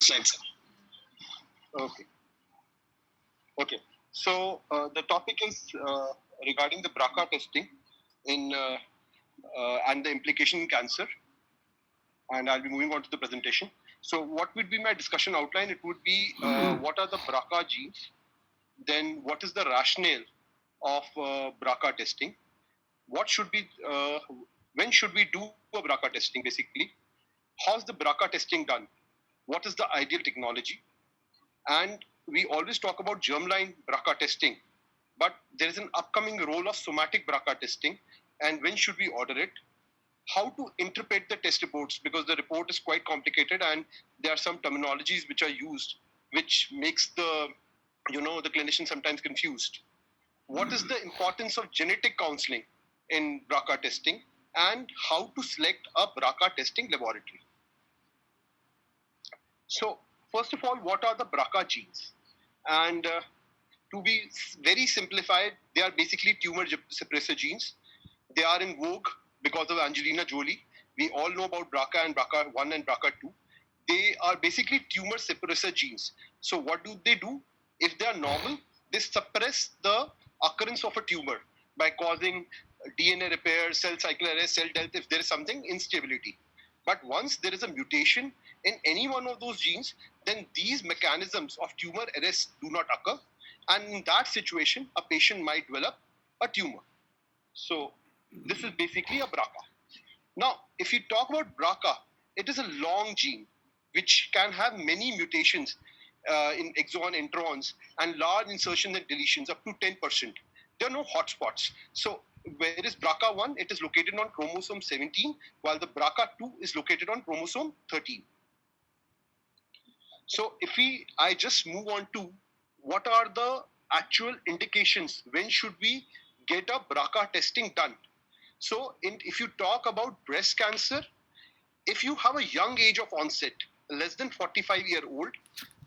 slide, sir. Okay. Okay. So the topic is regarding the BRCA testing in and the implication in cancer. And I'll be moving on to the presentation. So what would be my discussion outline? It would be what are the BRCA genes? Then what is the rationale of BRCA testing? What should be, when should we do a BRCA testing basically? How's the BRCA testing done? What is the ideal technology? And we always talk about germline BRCA testing, but there is an upcoming role of somatic BRCA testing, and when should we order it? How to interpret the test reports, because the report is quite complicated and there are some terminologies which are used, which makes the clinician sometimes confused. What is the importance of genetic counseling in BRCA testing, and how to select a BRCA testing laboratory? So first of all, what are the BRCA genes? And to be very simplified, they are basically tumor suppressor genes. They are in vogue because of Angelina Jolie. We all know about BRCA and BRCA1 and BRCA2. They are basically tumor suppressor genes. So what do? If they are normal, they suppress the occurrence of a tumor by causing DNA repair, cell cycle arrest, cell death, if there is something instability. But once there is a mutation in any one of those genes, then these mechanisms of tumor arrest do not occur. And in that situation, a patient might develop a tumor. So this is basically a BRCA. Now, if you talk about BRCA, it is a long gene which can have many mutations in exon, introns, and large insertions and deletions up to 10%. There are no hotspots. So whereas BRCA1, it is located on chromosome 17, while the BRCA2 is located on chromosome 13. So I just move on to what are the actual indications, when should we get a BRCA testing done? So if you talk about breast cancer, if you have a young age of onset, less than 45-year-old,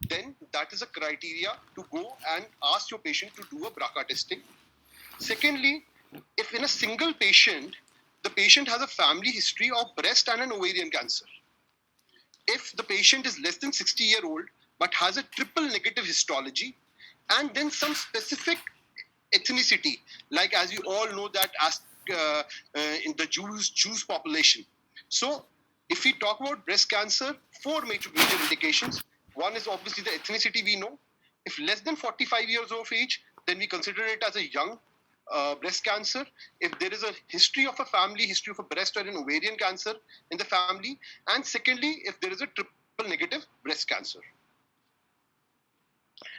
then that is a criteria to go and ask your patient to do a BRCA testing. Secondly, if in a single patient, the patient has a family history of breast and an ovarian cancer. If the patient is less than 60-year-old but has a triple negative histology, and then some specific ethnicity, like as you all know that in the Jews population. So if we talk about breast cancer, 4 major indications. One is obviously the ethnicity we know. If less than 45 years of age, then we consider it as a young breast cancer. If there is a history of a family history of a breast or an ovarian cancer in the family, and secondly, if there is a triple negative breast cancer.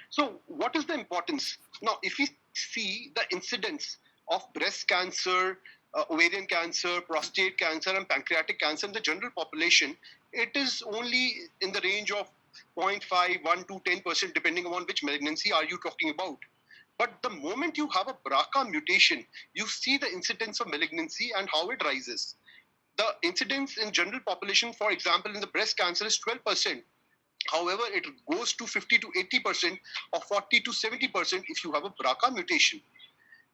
So what is the importance? Now, if we see the incidence of breast cancer, ovarian cancer, prostate cancer, and pancreatic cancer in the general population, it is only in the range of 0.5, 1 to 10%, depending on which malignancy are you talking about. But the moment you have a BRCA mutation, you see the incidence of malignancy and how it rises. The incidence in general population, for example, in the breast cancer is 12%. However, it goes to 50 to 80% or 40 to 70% if you have a BRCA mutation.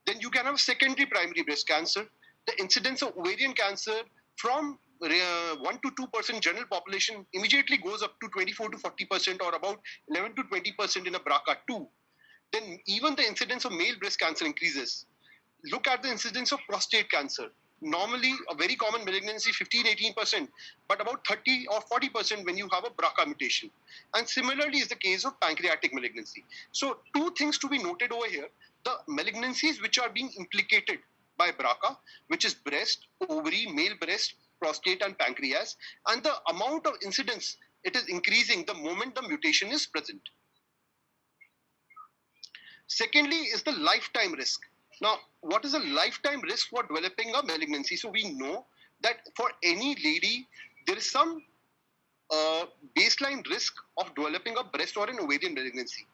Then you can have secondary primary breast cancer. The incidence of ovarian cancer from 1 to 2% general population immediately goes up to 24 to 40% or about 11 to 20% in a BRCA2. Then even the incidence of male breast cancer increases. Look at the incidence of prostate cancer. Normally, a very common malignancy, 15-18%, but about 30 or 40% when you have a BRCA mutation. And similarly is the case of pancreatic malignancy. So 2 things to be noted over here. The malignancies which are being implicated by BRCA, which is breast, ovary, male breast, prostate, and pancreas, and the amount of incidence, it is increasing the moment the mutation is present. Secondly is the lifetime risk. Now, what is a lifetime risk for developing a malignancy? So we know that for any lady, there is some baseline risk of developing a breast or an ovarian malignancy,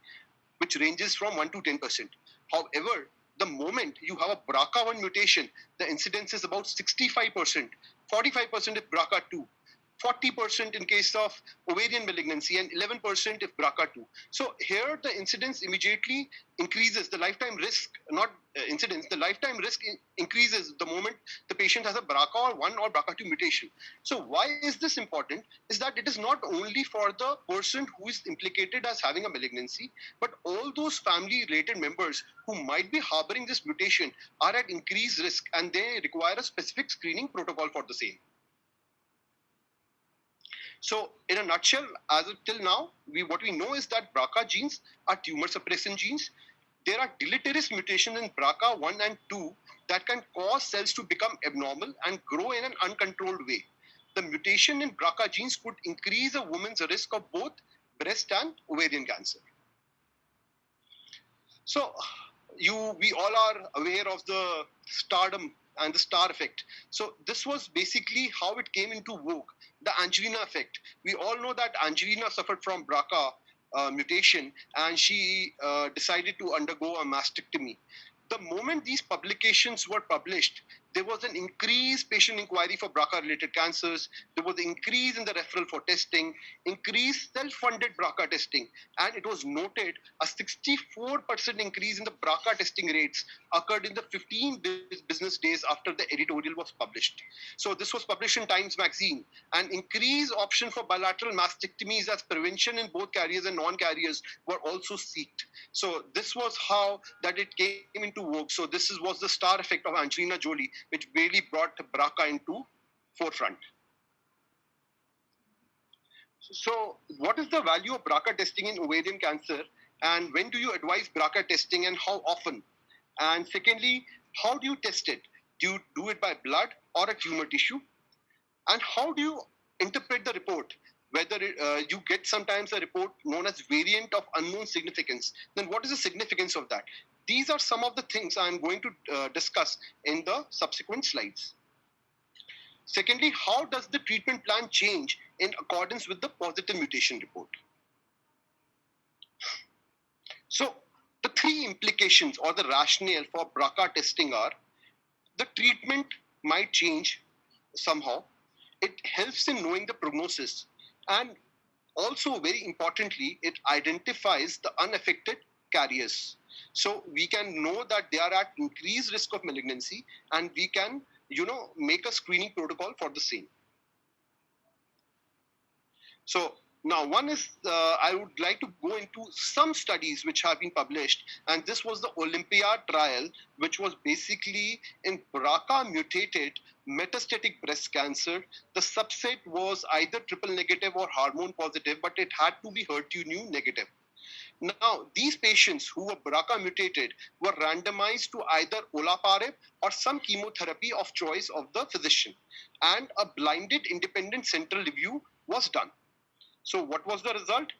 which ranges from 1 to 10%. However, the moment you have a BRCA1 mutation, the incidence is about 65%, 45% is BRCA2. 40% in case of ovarian malignancy, and 11% if BRCA2. So here the incidence immediately increases. The lifetime risk, not incidence, the lifetime risk increases the moment the patient has a BRCA1 or BRCA2 mutation. So why is this important? Is that it is not only for the person who is implicated as having a malignancy, but all those family related members who might be harboring this mutation are at increased risk, and they require a specific screening protocol for the same. So in a nutshell, as of till now, what we know is that BRCA genes are tumor suppressant genes. There are deleterious mutations in BRCA1 and 2 that can cause cells to become abnormal and grow in an uncontrolled way. The mutation in BRCA genes could increase a woman's risk of both breast and ovarian cancer. So we all are aware of the stardom and the star effect. So this was basically how it came into vogue, the Angelina effect. We all know that Angelina suffered from BRCA mutation, and she decided to undergo a mastectomy. The moment these publications were published, there was an increased patient inquiry for BRCA-related cancers. There was an increase in the referral for testing, increased self-funded BRCA testing, and it was noted a 64% increase in the BRCA testing rates occurred in the 15 business days after the editorial was published. So this was published in Times Magazine. An increased option for bilateral mastectomies as prevention in both carriers and non-carriers were also sought. So this was how that it came into vogue. So this was the star effect of Angelina Jolie, which really brought BRCA into forefront. So what is the value of BRCA testing in ovarian cancer, and when do you advise BRCA testing and how often? And secondly, how do you test it? Do you do it by blood or a tumor tissue? And how do you interpret the report? Whether you get sometimes a report known as variant of unknown significance, then what is the significance of that? These are some of the things I'm going to discuss in the subsequent slides. Secondly, how does the treatment plan change in accordance with the positive mutation report? So the three implications or the rationale for BRCA testing are: the treatment might change somehow, it helps in knowing the prognosis, and also very importantly, it identifies the unaffected carriers. So we can know that they are at increased risk of malignancy, and we can, make a screening protocol for the same. So now one is, I would like to go into some studies which have been published, and this was the Olympiad trial, which was basically in BRCA mutated metastatic breast cancer. The subset was either triple negative or hormone positive, but it had to be HER2/neu negative. Now, these patients who were BRCA mutated were randomized to either olaparib or some chemotherapy of choice of the physician, and a blinded independent central review was done. So what was the result?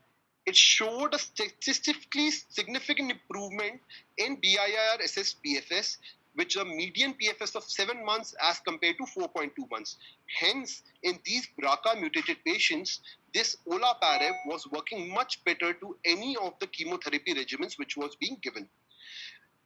It showed a statistically significant improvement in BIR assessed PFS, which a median PFS of 7 months as compared to 4.2 months. Hence, in these BRCA mutated patients, this olaparib was working much better to any of the chemotherapy regimens which was being given.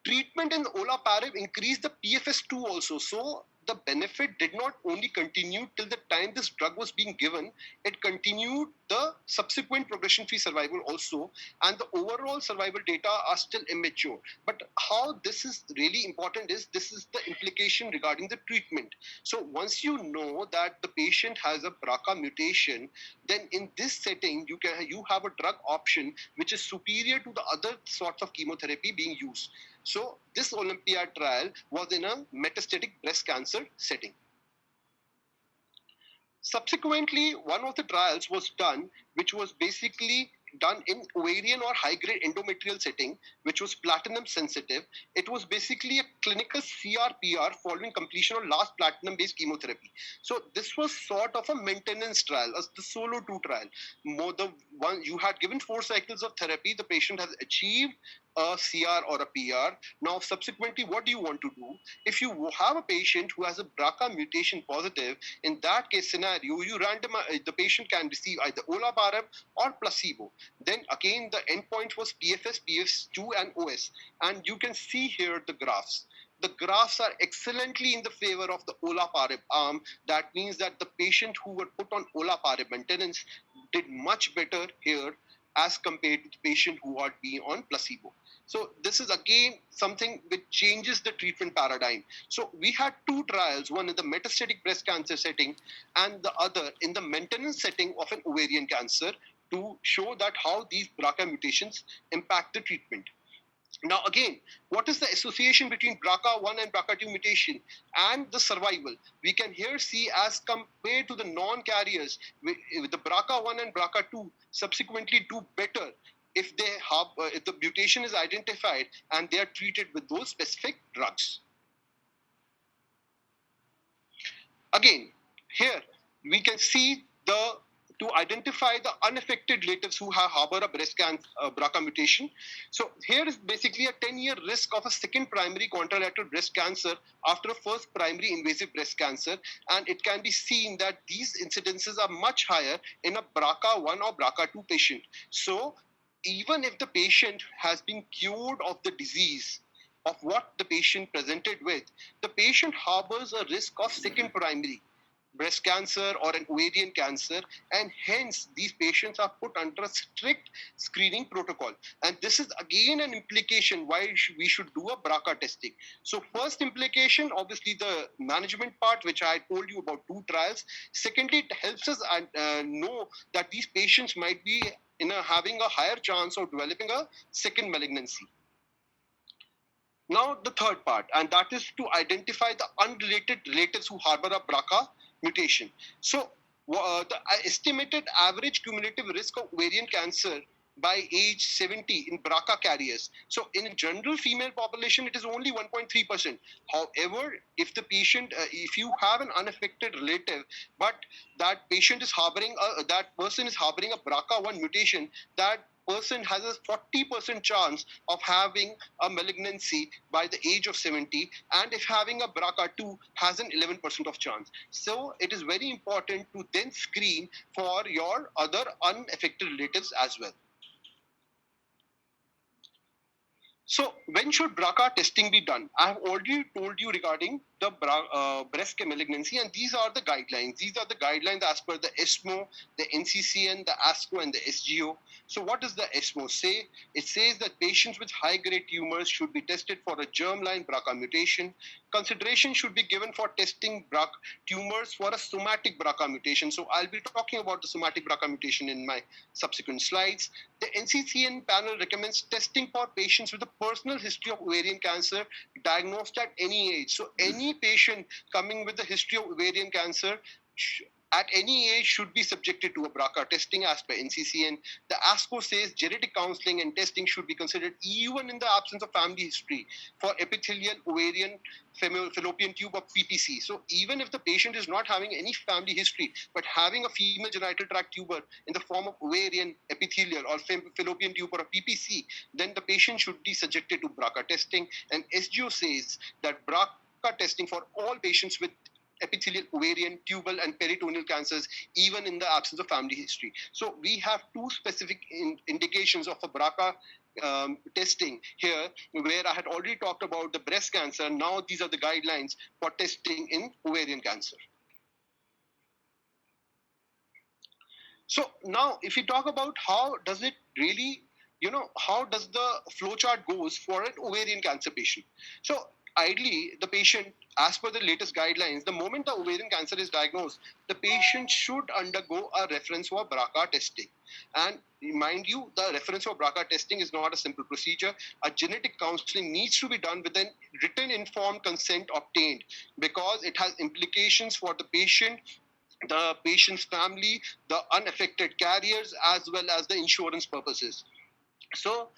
Treatment in olaparib increased the PFS2 also. So the benefit did not only continue till the time this drug was being given, it continued the subsequent progression-free survival also, and the overall survival data are still immature. But how this is really important is this is the implication regarding the treatment. So once you know that the patient has a BRCA mutation, then in this setting you have a drug option which is superior to the other sorts of chemotherapy being used. So this Olympiad trial was in a metastatic breast cancer setting. Subsequently, one of the trials was done, which was basically done in ovarian or high-grade endometrial setting, which was platinum sensitive. It was basically a clinical CR/PR following completion of last platinum-based chemotherapy. So this was sort of a maintenance trial, as the SOLO2 trial. You had given 4 cycles of therapy, the patient has achieved a CR or a PR. Now, subsequently, what do you want to do? If you have a patient who has a BRCA mutation positive, in that case scenario, you randomize, the patient can receive either olaparib or placebo. Then again, the endpoint was PFS, PFS2, and OS. And you can see here the graphs. the graphs are excellently in the favor of the olaparib arm. That means that the patient who were put on olaparib maintenance did much better here as compared to the patient who had been on placebo. So this is again something which changes the treatment paradigm. So we had two trials, one in the metastatic breast cancer setting and the other in the maintenance setting of an ovarian cancer, to show that how these BRCA mutations impact the treatment. Now, again, what is the association between BRCA1 and BRCA2 mutation and the survival? We can here see, as compared to the non-carriers, the BRCA1 and BRCA2 subsequently do better if they have, if the mutation is identified and they are treated with those specific drugs. Again, here we can see to identify the unaffected relatives who have harbor a breast cancer BRCA mutation. So here is basically a 10-year risk of a second primary contralateral breast cancer after a first primary invasive breast cancer, and it can be seen that these incidences are much higher in a BRCA1 or BRCA2 patient. So even if the patient has been cured of the disease of what the patient presented with, the patient harbors a risk of second primary breast cancer or an ovarian cancer, and hence these patients are put under a strict screening protocol. And this is again an implication why we should do a BRCA testing. So first implication, obviously the management part, which I told you about, two trials. Secondly, it helps us know that these patients might be having a higher chance of developing a second malignancy. Now the third part, and that is to identify the unrelated relatives who harbor a BRCA mutation. So the estimated average cumulative risk of ovarian cancer by age 70 in BRCA carriers. So in a general female population, it is only 1.3%. However, if the patient, if you have an unaffected relative, but that patient is harboring, that person is harboring a BRCA1 mutation, that person has a 40% chance of having a malignancy by the age of 70, and if having a BRCA2 has an 11% of chance. So it is very important to then screen for your other unaffected relatives as well. So when should BRCA testing be done? I have already told you regarding the breast malignancy, and these are the guidelines. These are the guidelines as per the ESMO, the NCCN, the ASCO, and the SGO. So what does the ESMO say? It says that patients with high-grade tumors should be tested for a germline BRCA mutation. Consideration should be given for testing tumors for a somatic BRCA mutation. So I'll be talking about the somatic BRCA mutation in my subsequent slides. The NCCN panel recommends testing for patients with a personal history of ovarian cancer diagnosed at any age. So any patient coming with a history of ovarian cancer at any age should be subjected to a BRCA testing as per NCCN. The ASCO says genetic counseling and testing should be considered even in the absence of family history for epithelial ovarian fallopian tube or PPC. So even if the patient is not having any family history, but having a female genital tract tumor in the form of ovarian epithelial or fallopian tube or a PPC, then the patient should be subjected to BRCA testing. And SGO says that BRCA testing for all patients with epithelial, ovarian, tubal, and peritoneal cancers, even in the absence of family history. So we have two specific indications of a BRCA testing here, where I had already talked about the breast cancer. Now these are the guidelines for testing in ovarian cancer. So now if we talk about how does it really, how does the flowchart goes for an ovarian cancer patient? So ideally, the patient, as per the latest guidelines, the moment the ovarian cancer is diagnosed, the patient should undergo a reference for BRCA testing. And mind you, the reference for BRCA testing is not a simple procedure. A genetic counseling needs to be done with a written informed consent obtained, because it has implications for the patient, the patient's family, the unaffected carriers, as well as the insurance purposes. So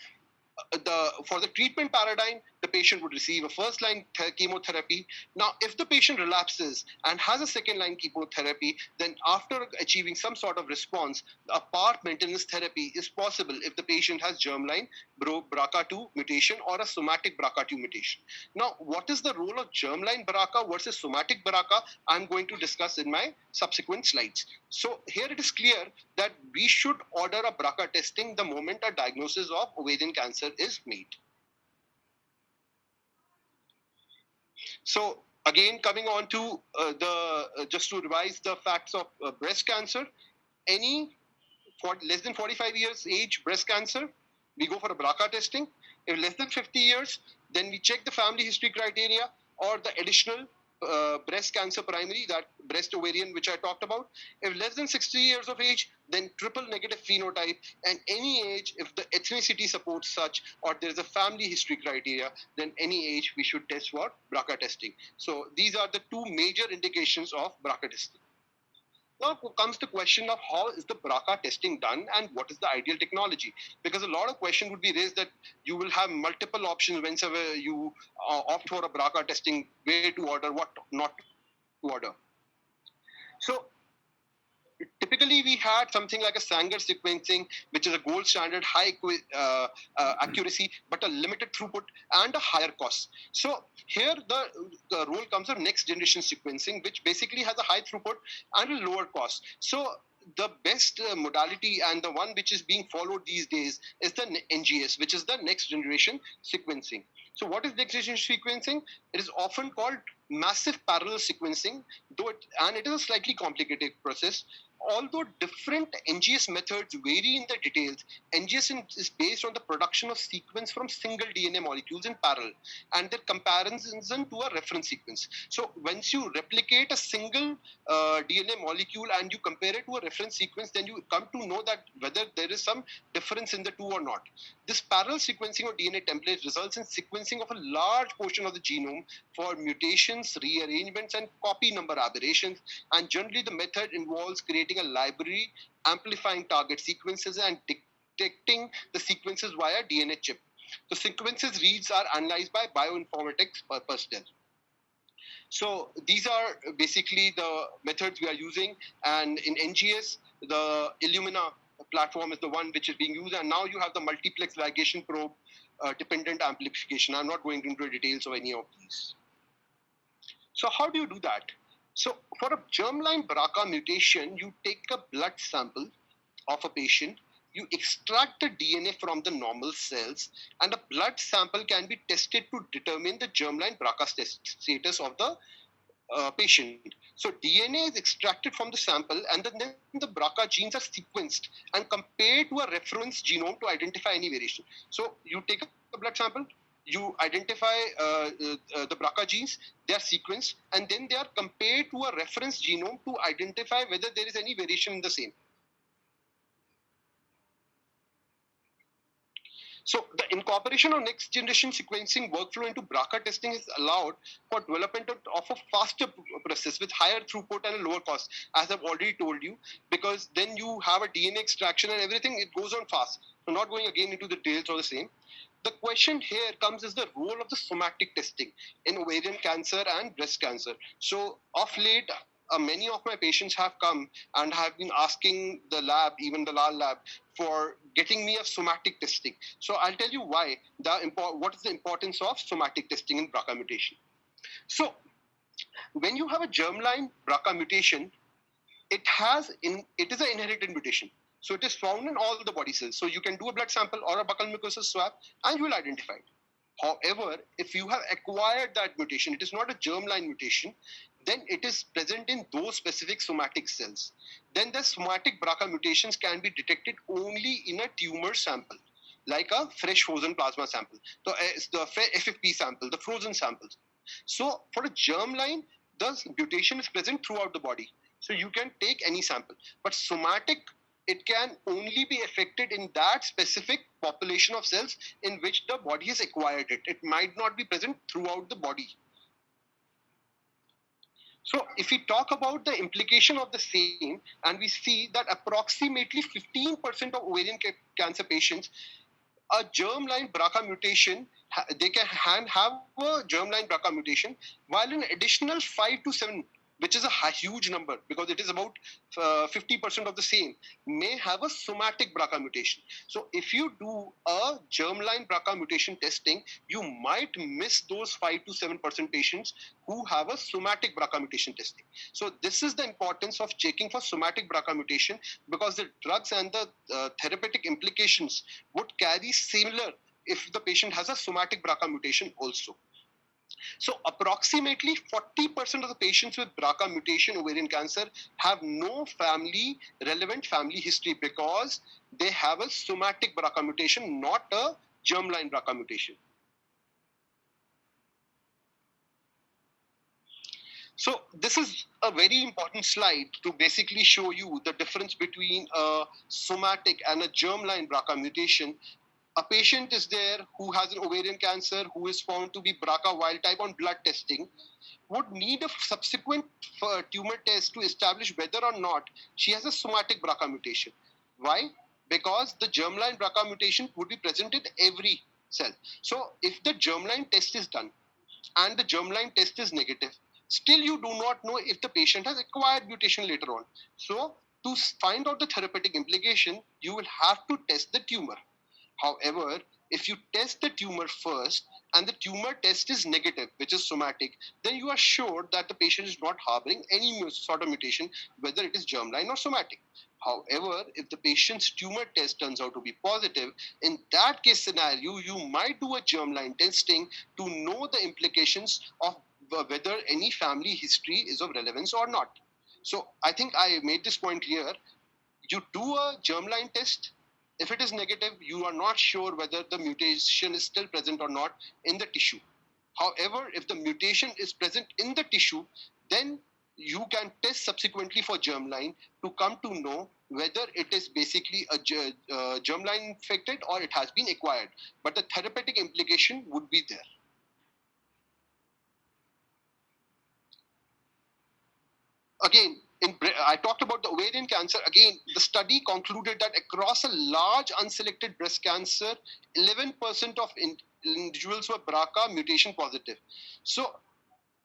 for the treatment paradigm, the patient would receive a first-line chemotherapy. Now, if the patient relapses and has a second-line chemotherapy, then after achieving some sort of response, a PARP maintenance therapy is possible if the patient has germline BRCA2 mutation or a somatic BRCA2 mutation. Now, what is the role of germline BRCA versus somatic BRCA? I'm going to discuss in my subsequent slides. So here it is clear that we should order a BRCA testing the moment a diagnosis of ovarian cancer is made. So again, coming on to just to revise the facts of breast cancer, any for less than 45 years age breast cancer, we go for a BRCA testing. If less than 50 years, then we check the family history criteria or the additional breast cancer primary, that breast ovarian which I talked about. If less than 60 years of age, then triple negative phenotype, and any age, if the ethnicity supports such or there is a family history criteria, then any age we should test for BRCA testing. So these are the two major indications of BRCA testing. Now comes the question of how is the BRCA testing done and what is the ideal technology? Because a lot of question would be raised that you will have multiple options whenever you opt for a BRCA testing, where to order, what not to order. So typically we had something like a Sanger sequencing, which is a gold standard, high accuracy, but a limited throughput and a higher cost. So here the role comes of next generation sequencing, which basically has a high throughput and a lower cost. So the best modality and the one which is being followed these days is the NGS, which is the next generation sequencing. So what is next generation sequencing? It is often called massive parallel sequencing, and it is a slightly complicated process. Although different NGS methods vary in the details, NGS is based on the production of sequence from single DNA molecules in parallel and their comparison to a reference sequence. So once you replicate a single DNA molecule and you compare it to a reference sequence, then you come to know that whether there is some difference in the two or not. This parallel sequencing of DNA templates results in sequencing of a large portion of the genome for mutations, rearrangements, and copy number aberrations. And generally, the method involves creating a library, amplifying target sequences, and detecting the sequences via DNA chip. The sequences reads are analyzed by bioinformatics personnel. So these are basically the methods we are using. And in NGS, the Illumina platform is the one which is being used. And now you have the multiplex ligation probe dependent amplification. I'm not going into the details of any of these. So how do you do that? So for a germline BRCA mutation, you take a blood sample of a patient, you extract the DNA from the normal cells, and a blood sample can be tested to determine the germline BRCA status of the patient. So DNA is extracted from the sample, and then the BRCA genes are sequenced and compared to a reference genome to identify any variation. So you take a blood sample, you identify the BRCA genes, they are sequenced, and then they are compared to a reference genome to identify whether there is any variation in the same. So the incorporation of next generation sequencing workflow into BRCA testing is allowed for development of a faster process with higher throughput and a lower cost, as I've already told you, because then you have a DNA extraction and everything, it goes on fast. So not going again into the details of the same. The question here comes is the role of the somatic testing in ovarian cancer and breast cancer. So of late, many of my patients have come and have been asking the lab, even the Lal lab, for getting me a somatic testing. So I'll tell you why. What is the importance of somatic testing in BRCA mutation? So when you have a germline BRCA mutation, it is an inherited mutation. So it is found in all the body cells. So you can do a blood sample or a buccal mucosa swab and you will identify it. However, if you have acquired that mutation, it is not a germline mutation, then it is present in those specific somatic cells. Then the somatic BRCA mutations can be detected only in a tumor sample, like a fresh frozen plasma sample, the FFP sample, the frozen samples. So for a germline, the mutation is present throughout the body. So you can take any sample. But somatic, it can only be affected in that specific population of cells in which the body has acquired it. It might not be present throughout the body. So if we talk about the implication of the same, and we see that approximately 15% of ovarian cancer patients, a germline BRCA mutation, they can have a germline BRCA mutation, while an additional 5 to 7, which is a huge number because it is about 50% of the same, may have a somatic BRCA mutation. So if you do a germline BRCA mutation testing, you might miss those 5 to 7% patients who have a somatic BRCA mutation testing. So this is the importance of checking for somatic BRCA mutation, because the drugs and the therapeutic implications would carry similar if the patient has a somatic BRCA mutation also. So approximately 40% of the patients with BRCA mutation ovarian cancer have no relevant family history because they have a somatic BRCA mutation, not a germline BRCA mutation. So this is a very important slide to basically show you the difference between a somatic and a germline BRCA mutation. A patient is there who has an ovarian cancer who is found to be BRCA wild type on blood testing, would need a subsequent tumor test to establish whether or not she has a somatic BRCA mutation. Why? Because the germline BRCA mutation would be present in every cell. So if the germline test is done and the germline test is negative, still you do not know if the patient has acquired mutation later on. So to find out the therapeutic implication, you will have to test the tumor. However, if you test the tumor first and the tumor test is negative, which is somatic, then you are sure that the patient is not harboring any sort of mutation, whether it is germline or somatic. However, if the patient's tumor test turns out to be positive, in that case scenario, you might do a germline testing to know the implications of whether any family history is of relevance or not. So I think I made this point clear. You do a germline test. If it is negative, you are not sure whether the mutation is still present or not in the tissue. However, if the mutation is present in the tissue, then you can test subsequently for germline to come to know whether it is basically a germline infected or it has been acquired. But the therapeutic implication would be there. Again, I talked about the ovarian cancer. Again, the study concluded that across a large unselected breast cancer, 11% of individuals were BRCA mutation positive. So,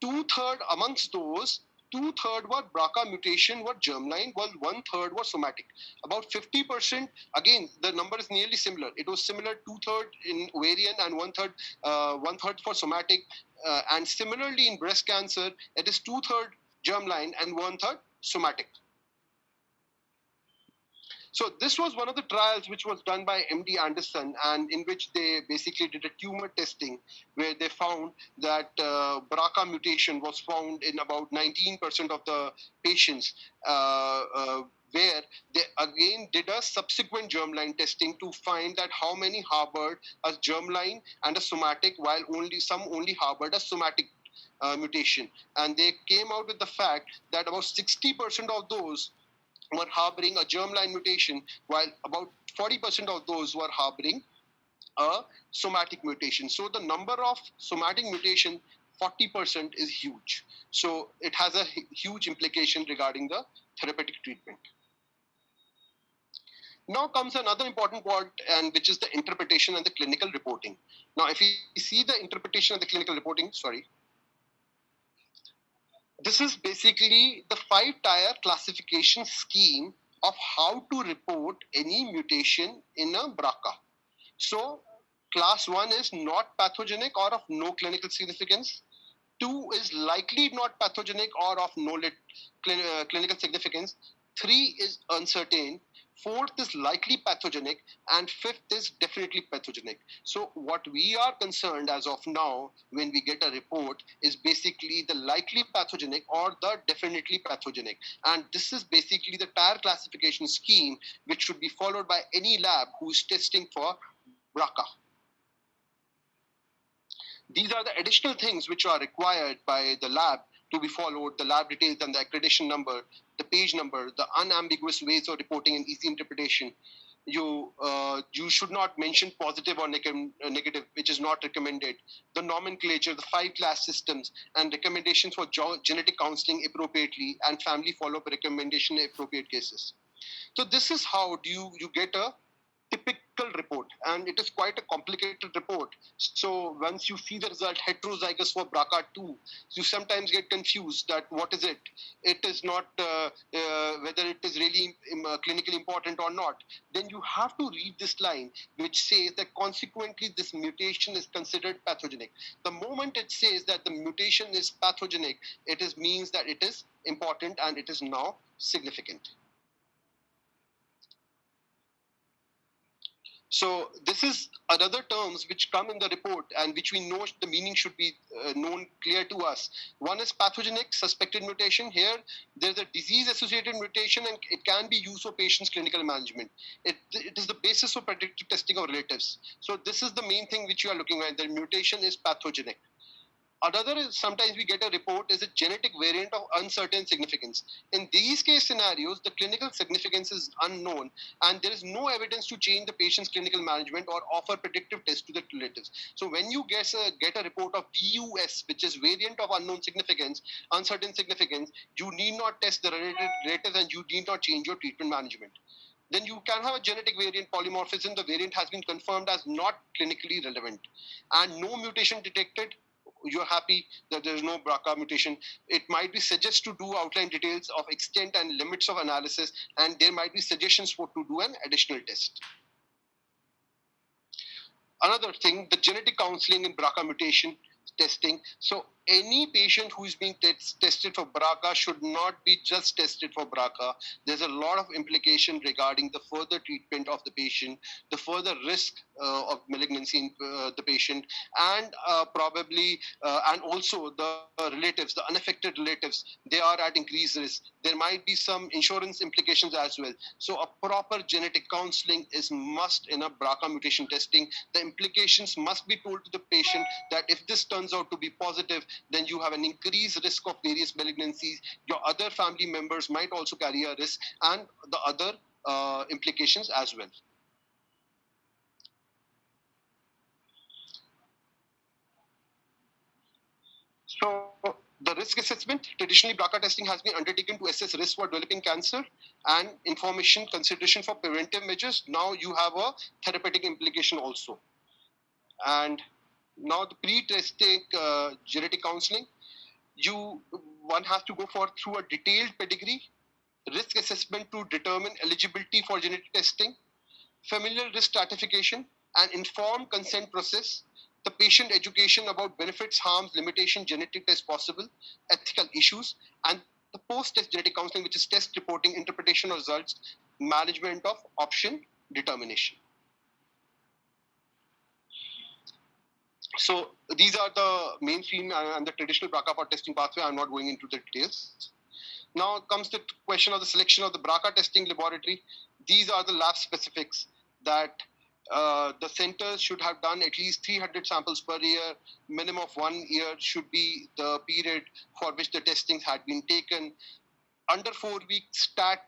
two-thirds amongst those, two-thirds were BRCA mutation, were germline, while one-third were somatic. About 50%, again, the number is nearly similar. It was similar, two-thirds in ovarian and one-third for somatic. And similarly in breast cancer, it is two-thirds germline and one-third somatic. So this was one of the trials which was done by MD Anderson, and in which they basically did a tumor testing where they found that BRCA mutation was found in about 19% of the patients, where they again did a subsequent germline testing to find that how many harbored a germline and a somatic, while some only harbored a somatic mutation. And they came out with the fact that about 60% of those were harboring a germline mutation, while about 40% of those were harboring a somatic mutation. So the number of somatic mutation, 40%, is huge. So it has a huge implication regarding the therapeutic treatment. Now comes another important part, and which is the interpretation and the clinical reporting. Now, if you see the interpretation and the clinical reporting, this is basically the 5-tier classification scheme of how to report any mutation in a BRCA. So, class 1 is not pathogenic or of no clinical significance. 2 is likely not pathogenic or of no clinical significance. 3 is uncertain. 4th is likely pathogenic, and 5th is definitely pathogenic. So what we are concerned as of now when we get a report is basically the likely pathogenic or the definitely pathogenic. And this is basically the tier classification scheme which should be followed by any lab who is testing for BRCA. These are the additional things which are required by the lab to be followed: the lab details and the accreditation number, the page number, the unambiguous ways of reporting and easy interpretation. You should not mention positive or negative, which is not recommended. The nomenclature, the 5-class systems, and recommendations for genetic counseling appropriately, and family follow-up recommendation in appropriate cases. So this is how do you get a typical report, and it is quite a complicated report. So once you see the result heterozygous for BRCA2, you sometimes get confused that what is it? It is not whether it is really clinically important or not. Then you have to read this line which says that consequently this mutation is considered pathogenic. The moment it says that the mutation is pathogenic, it means that it is important and it is now significant. So this is another terms which come in the report and which we know the meaning should be known clear to us. One is pathogenic suspected mutation. Here there is a disease associated mutation and it can be used for patients clinical management. It is the basis of predictive testing of relatives. So this is the main thing which you are looking at. The mutation is pathogenic. Another is sometimes we get a report is a genetic variant of uncertain significance. In these case scenarios, the clinical significance is unknown and there is no evidence to change the patient's clinical management or offer predictive tests to the relatives. So when you get a report of VUS, which is variant of unknown significance, uncertain significance, you need not test the relatives and you need not change your treatment management. Then you can have a genetic variant polymorphism. The variant has been confirmed as not clinically relevant and no mutation detected. You're happy that there's no BRCA mutation. It might be suggest to do outline details of extent and limits of analysis, and there might be suggestions for to do an additional test. Another thing, the genetic counseling in BRCA mutation testing. So any patient who is being tested for BRCA should not be just tested for BRCA. There's a lot of implication regarding the further treatment of the patient, the further risk of malignancy in the patient, and and also the relatives, the unaffected relatives, they are at increased risk. There might be some insurance implications as well. So a proper genetic counseling is must in a BRCA mutation testing. The implications must be told to the patient that if this turns out to be positive, then you have an increased risk of various malignancies. Your other family members might also carry a risk and the other implications as well. So the risk assessment, traditionally BRCA testing has been undertaken to assess risk for developing cancer and information consideration for preventive measures. Now you have a therapeutic implication also. And now the pre-testing genetic counseling, one has to go through a detailed pedigree, risk assessment to determine eligibility for genetic testing, familial risk stratification, and informed consent process, the patient education about benefits, harms, limitation, genetic test possible, ethical issues, and the post-test genetic counseling, which is test reporting, interpretation of results, management of option determination. So these are the mainstream and the traditional BRCA testing pathway. I'm not going into the details. Now comes the question of the selection of the BRCA testing laboratory. These are the lab specifics that the centers should have done at least 300 samples per year. Minimum of 1 year should be the period for which the testings had been taken. Under 4 weeks, STAT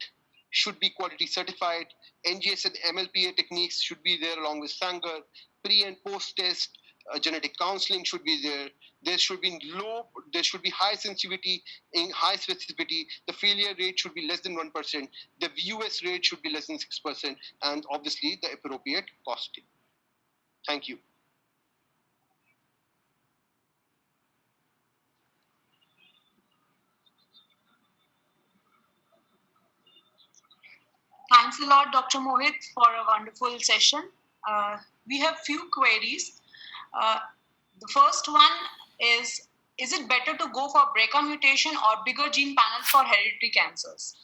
should be quality certified. NGS and MLPA techniques should be there along with Sanger. Pre and post test genetic counseling should be there. There should be high sensitivity in high specificity. The failure rate should be less than 1%. The VUS rate should be less than 6%, and obviously the appropriate costing. Thank you. Thanks a lot, Dr. Mohit, for a wonderful session. We have few queries. The first one is it better to go for BRCA mutation or bigger gene panels for hereditary cancers?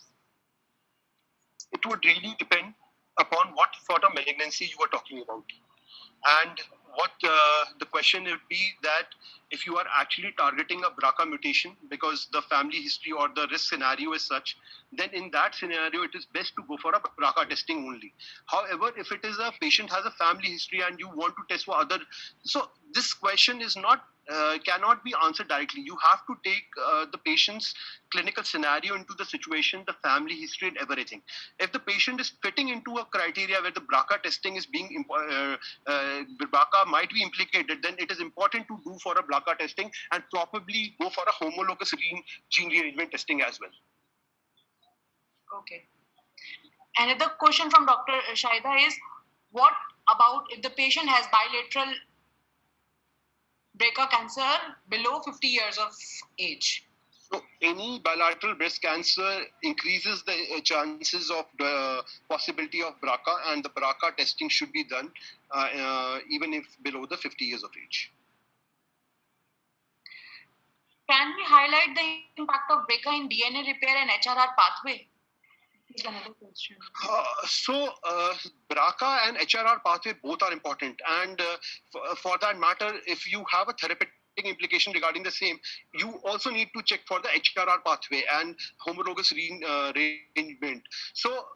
It would really depend upon what sort of malignancy you are talking about. And what the question would be that if you are actually targeting a BRCA mutation because the family history or the risk scenario is such, then in that scenario, it is best to go for a BRCA testing only. However, if it is a patient has a family history and you want to test for other, so this question is not cannot be answered directly. You have to take the patient's clinical scenario into the situation, the family history, and everything. If the patient is fitting into a criteria where the BRCA testing is being BRCA might be implicated, then it is important to do for a BRCA testing and probably go for a homologous gene rearrangement testing as well. Okay. Another question from Dr. Shaida is, what about if the patient has bilateral BRCA cancer below 50 years of age? So any bilateral breast cancer increases the chances of the possibility of BRCA, and the BRCA testing should be done even if below the 50 years of age. Can we highlight the impact of BRCA in DNA repair and HRR pathway? Here's another question. BRCA and HRR pathway both are important, and for that matter, if you have a therapeutic implication regarding the same, you also need to check for the HRR pathway and homologous rearrangement. So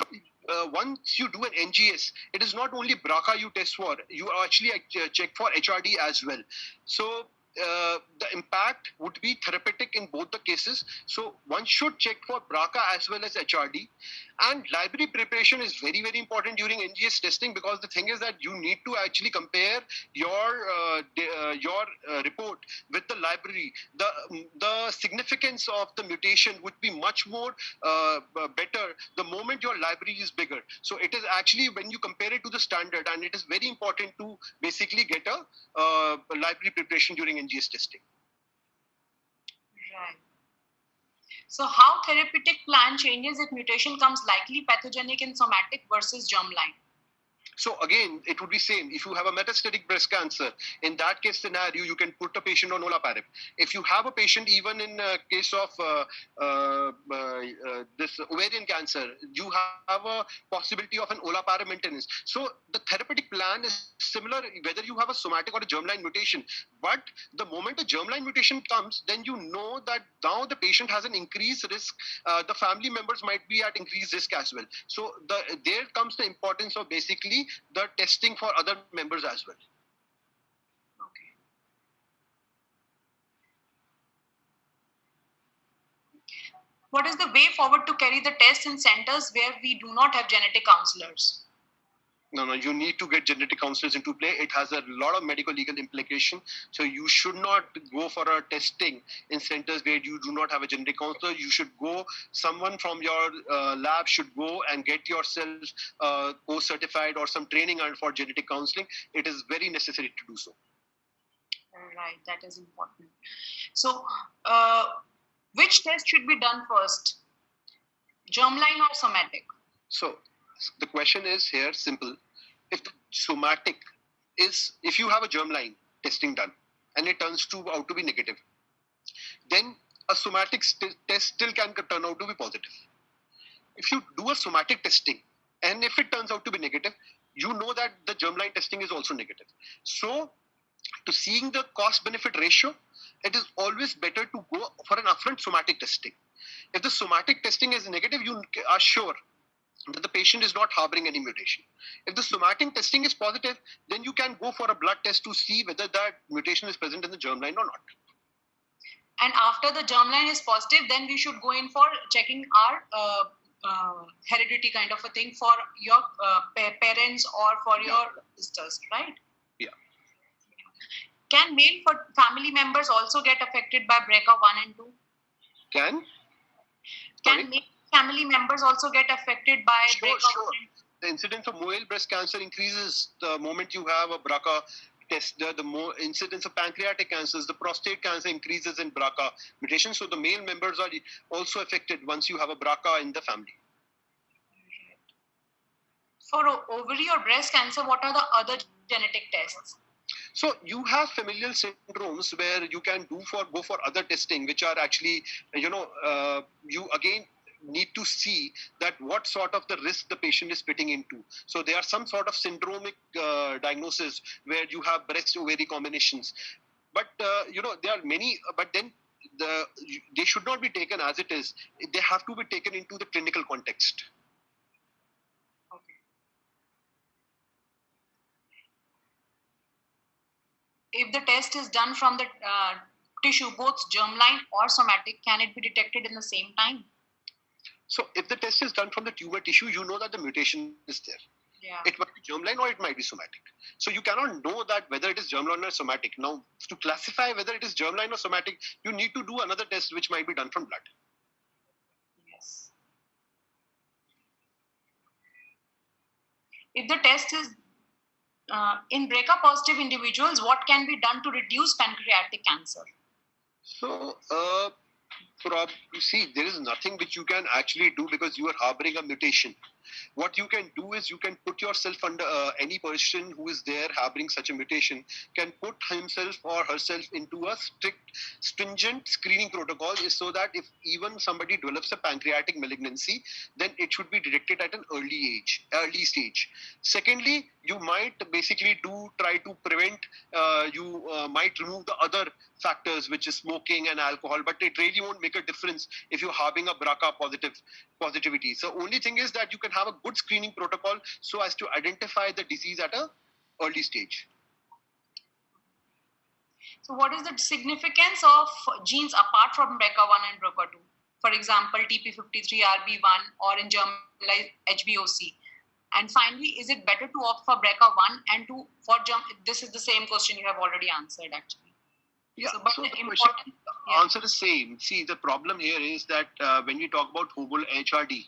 once you do an NGS, it is not only BRCA you test for, you actually check for HRD as well. So the impact would be therapeutic in both the cases. So one should check for BRCA as well as HRD. And library preparation is very, very important during NGS testing, because the thing is that you need to actually compare your report with the library. The significance of the mutation would be much more better the moment your library is bigger. So it is actually when you compare it to the standard, and it is very important to basically get a library preparation during NGS testing. Right. So how therapeutic plan changes if mutation comes likely pathogenic in somatic versus germline? So again, it would be same. If you have a metastatic breast cancer, in that case scenario, you can put a patient on olaparib. If you have a patient, even in case of this ovarian cancer, you have a possibility of an olaparib maintenance. So the therapeutic plan is similar whether you have a somatic or a germline mutation. But the moment a germline mutation comes, then you know that now the patient has an increased risk. The family members might be at increased risk as well. So there comes the importance of basically the testing for other members as well. Okay. What is the way forward to carry the test in centers where we do not have genetic counselors? No, you need to get genetic counselors into play. It has a lot of medical legal implication. So you should not go for a testing in centers where you do not have a genetic counselor. You should go, someone from your lab should go and get yourself co-certified or some training for genetic counseling. It is very necessary to do so. Right, that is important. So which test should be done first? Germline or somatic? So the question is here simple. If the somatic is, if you have a germline testing done and it turns out to be negative, then a somatic test still can turn out to be positive. If you do a somatic testing and if it turns out to be negative, you know that the germline testing is also negative. So to seeing the cost benefit ratio, it is always better to go for an upfront somatic testing. If the somatic testing is negative, you are sure that the patient is not harboring any mutation. If the somatic testing is positive, then you can go for a blood test to see whether that mutation is present in the germline or not. And after the germline is positive, then we should go in for checking our heredity kind of a thing for your parents or for your sisters, right? Yeah. Can male family members also get affected by BRCA1 and 2? Can male family members also get affected by BRCA1? Sure. The incidence of male breast cancer increases the moment you have a BRCA test. The more incidence of pancreatic cancers, the prostate cancer increases in BRCA mutation. So the male members are also affected once you have a BRCA in the family. For ovary or breast cancer, what are the other genetic tests? So you have familial syndromes where you can go for other testing, which are actually, you again need to see that what sort of the risk the patient is fitting into. So there are some sort of syndromic diagnosis where you have breast ovary combinations. But, there are many, but then they should not be taken as it is. They have to be taken into the clinical context. If the test is done from the tissue, both germline or somatic, can it be detected in the same time? So if the test is done from the tumor tissue, you know that the mutation is there. Yeah. It might be germline or it might be somatic. So you cannot know that whether it is germline or somatic. Now, to classify whether it is germline or somatic, you need to do another test which might be done from blood. Yes. If the test is in BRCA positive individuals, what can be done to reduce pancreatic cancer? So See, there is nothing which you can actually do because you are harboring a mutation. What you can do is you can put yourself under any person who is there harboring such a mutation can put himself or herself into a stringent screening protocol, is so that if even somebody develops a pancreatic malignancy, then it should be detected at an early stage. Secondly, you might basically try to prevent, you might remove the other factors, which is smoking and alcohol, but it really won't make a difference if you're harboring a BRCA positivity. So only thing is that you can have a good screening protocol so as to identify the disease at a early stage. So what is the significance of genes apart from BRCA1 and BRCA2? For example, TP53RB1 or in German like HBOC. And finally, is it better to opt for BRCA1 and to for this is the same question you have already answered actually. Yeah, so the question, answer is same. See, the problem here is that when we talk about HRD,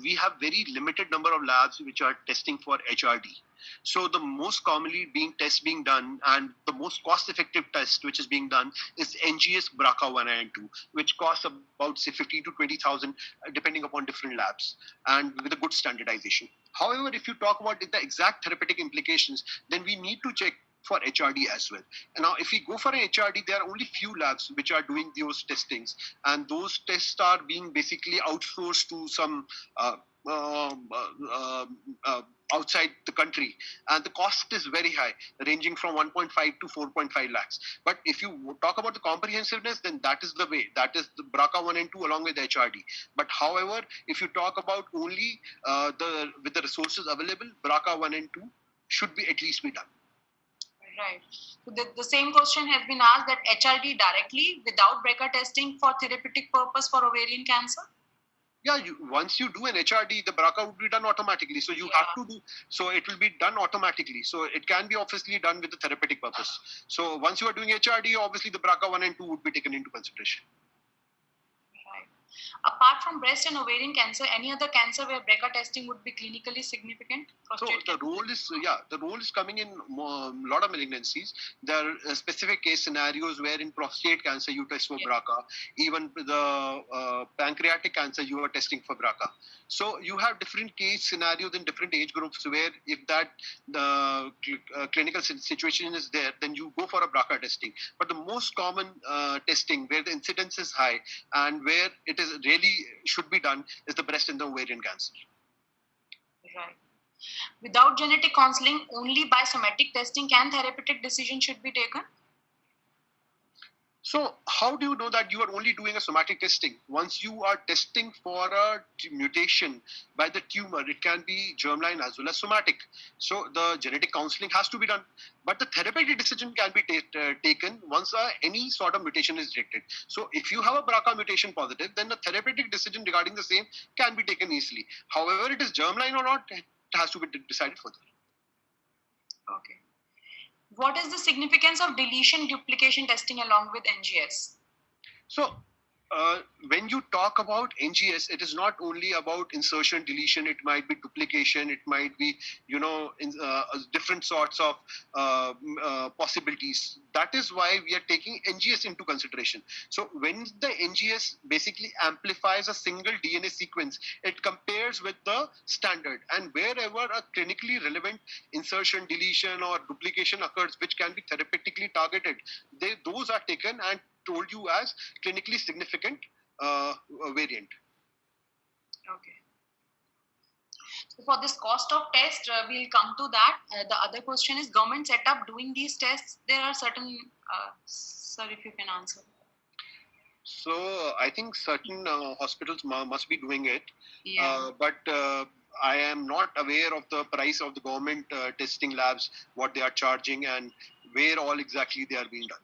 we have very limited number of labs which are testing for HRD. So the most commonly test being done and the most cost-effective test which is being done is NGS BRCA1 and 2, which costs about say 15 to 20,000 depending upon different labs and with a good standardization. However, if you talk about the exact therapeutic implications, then we need to check for HRD as well. And now, if we go for an HRD, there are only few labs which are doing those testings, and those tests are being basically outsourced to some outside the country, and the cost is very high, ranging from 1.5 to 4.5 lakhs. But if you talk about the comprehensiveness, then that is the way. That is the BRCA1 and 2 along with HRD. But however, if you talk about only with the resources available, BRCA1 and 2 should be at least be done. Right. So the same question has been asked, that HRD directly without BRCA testing for therapeutic purpose for ovarian cancer? Yeah, once you do an HRD, the BRCA would be done automatically. So you have to do, so it will be done automatically. So it can be obviously done with the therapeutic purpose. So once you are doing HRD, obviously the BRCA1 and 2 would be taken into consideration. Right. Apart from breast and ovarian cancer, any other cancer where BRCA testing would be clinically significant? So the role is coming in a lot of malignancies. There are specific case scenarios where in prostate cancer you test for BRCA, even the pancreatic cancer you are testing for BRCA. So you have different case scenarios in different age groups where if that the clinical situation is there, then you go for a BRCA testing. But the most common testing where the incidence is high and where it is really should be done is the breast and the ovarian cancer. Right. Without genetic counseling, only by somatic testing can therapeutic decision should be taken? So how do you know that you are only doing a somatic testing? Once you are testing for a mutation by the tumor, it can be germline as well as somatic. So the genetic counseling has to be done. But the therapeutic decision can be taken once any sort of mutation is detected. So if you have a BRCA mutation positive, then the therapeutic decision regarding the same can be taken easily. However, it is germline or not, it has to be decided further. Okay. What is the significance of deletion duplication testing along with NGS? So when you talk about NGS, it is not only about insertion, deletion. It might be duplication. It might be, different sorts of possibilities. That is why we are taking NGS into consideration. So when the NGS basically amplifies a single DNA sequence, it compares with the standard. And wherever a clinically relevant insertion, deletion, or duplication occurs, which can be therapeutically targeted, those are taken and told you as clinically significant variant. Okay. So for this cost of test, we'll come to that. The other question is government set up doing these tests. There are certain, sir, if you can answer. So I think certain hospitals must be doing it. Yeah. But I am not aware of the price of the government testing labs, what they are charging and where all exactly they are being done.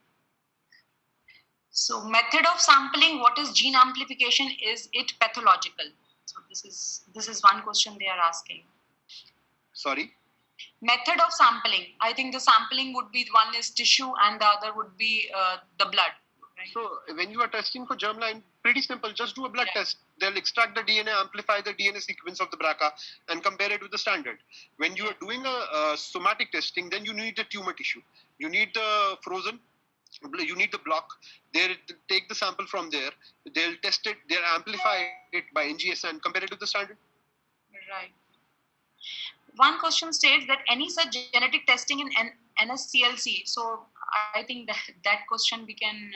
So method of sampling, what is gene amplification? Is it pathological? So this is one question they are asking. Sorry? Method of sampling. I think the sampling would be, one is tissue and the other would be the blood. Right? So when you are testing for germline, pretty simple, just do a blood test. They'll extract the DNA, amplify the DNA sequence of the BRCA and compare it with the standard. When you are doing a somatic testing, then you need the tumor tissue. You need the frozen You need the block. They'll take the sample from there. They'll test it. They'll amplify it by NGS and compare it to the standard. Right. One question states that any such genetic testing in NSCLC. So I think that question we can.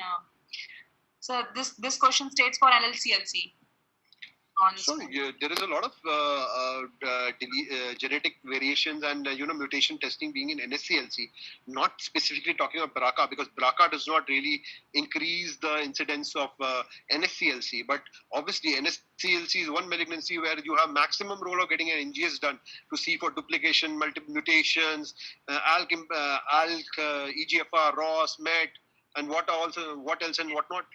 So this question states for NLCLC. So there is a lot of genetic variations and mutation testing being in NSCLC. Not specifically talking about BRCA, because BRCA does not really increase the incidence of NSCLC. But obviously NSCLC is one malignancy where you have maximum role of getting an NGS done to see for duplication, multiple mutations, ALK, EGFR, ROS, MET, and what else and what not.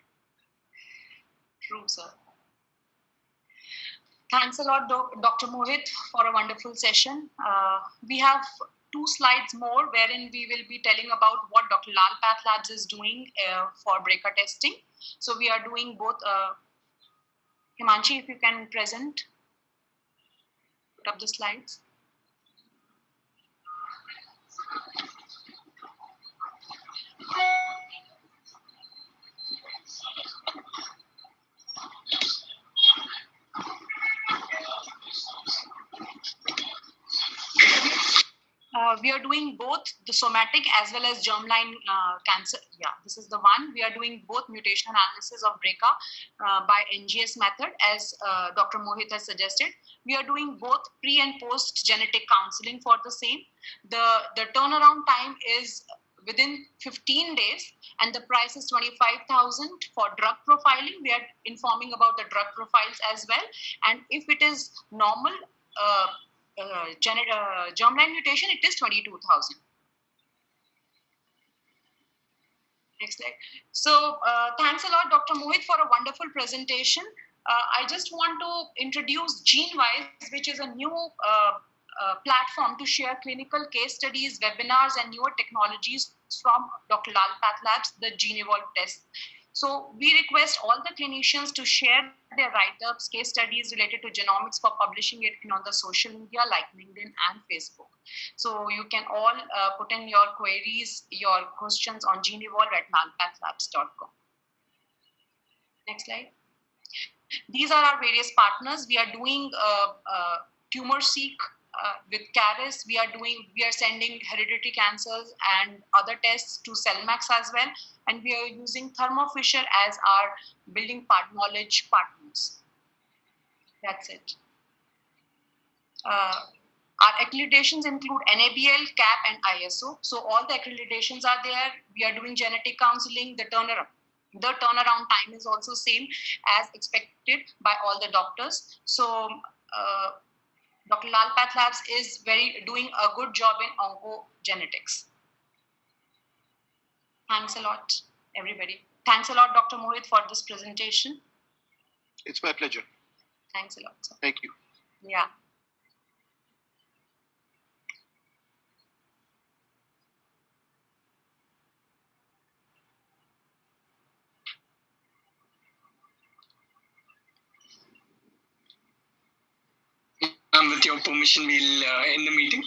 True, sir. Thanks a lot, Dr. Mohit, for a wonderful session. We have 2 slides more wherein we will be telling about what Dr. Lal PathLabs is doing for BRCA testing. So we are doing both. Himanshi, if you can put up the slides. We are doing both the somatic as well as germline cancer. Yeah, this is the one. We are doing both mutation analysis of BRCA by NGS method, as Dr. Mohit has suggested. We are doing both pre and post genetic counseling for the same. The turnaround time is within 15 days, and the price is 25,000 for drug profiling. We are informing about the drug profiles as well. And if it is normal germline mutation, it is 22,000. Next slide. So thanks a lot, Dr. Mohit, for a wonderful presentation. I just want to introduce GeneWise, which is a new platform to share clinical case studies, webinars, and newer technologies from Dr. Lal PathLabs, the GeneEvolve test. So we request all the clinicians to share their write-ups, case studies related to genomics for publishing it on the social media like LinkedIn and Facebook. So you can all put in your queries, your questions on geneevolve@lalpathlabs.com. Next slide. These are our various partners. We are doing TumorSeq with Caris. We are sending hereditary cancers and other tests to Cellmax as well. And we are using Thermo Fisher as our building knowledge partners. That's it. Our accreditations include NABL, CAP, and ISO. So all the accreditations are there. We are doing genetic counseling. The turnaround time is also same as expected by all the doctors. So Dr. Lal PathLabs is doing a good job in oncogenetics. Thanks a lot, everybody. Thanks a lot, Dr. Mohit, for this presentation. It's my pleasure. Thanks a lot, sir. Thank you. Yeah. With your permission, we'll end the meeting.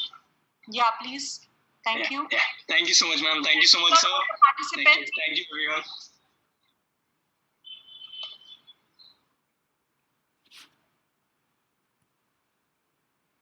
Yeah, please. Thank you. Yeah. Thank you so much, ma'am. Thank you so much, sir. Participants. Thank you, everyone.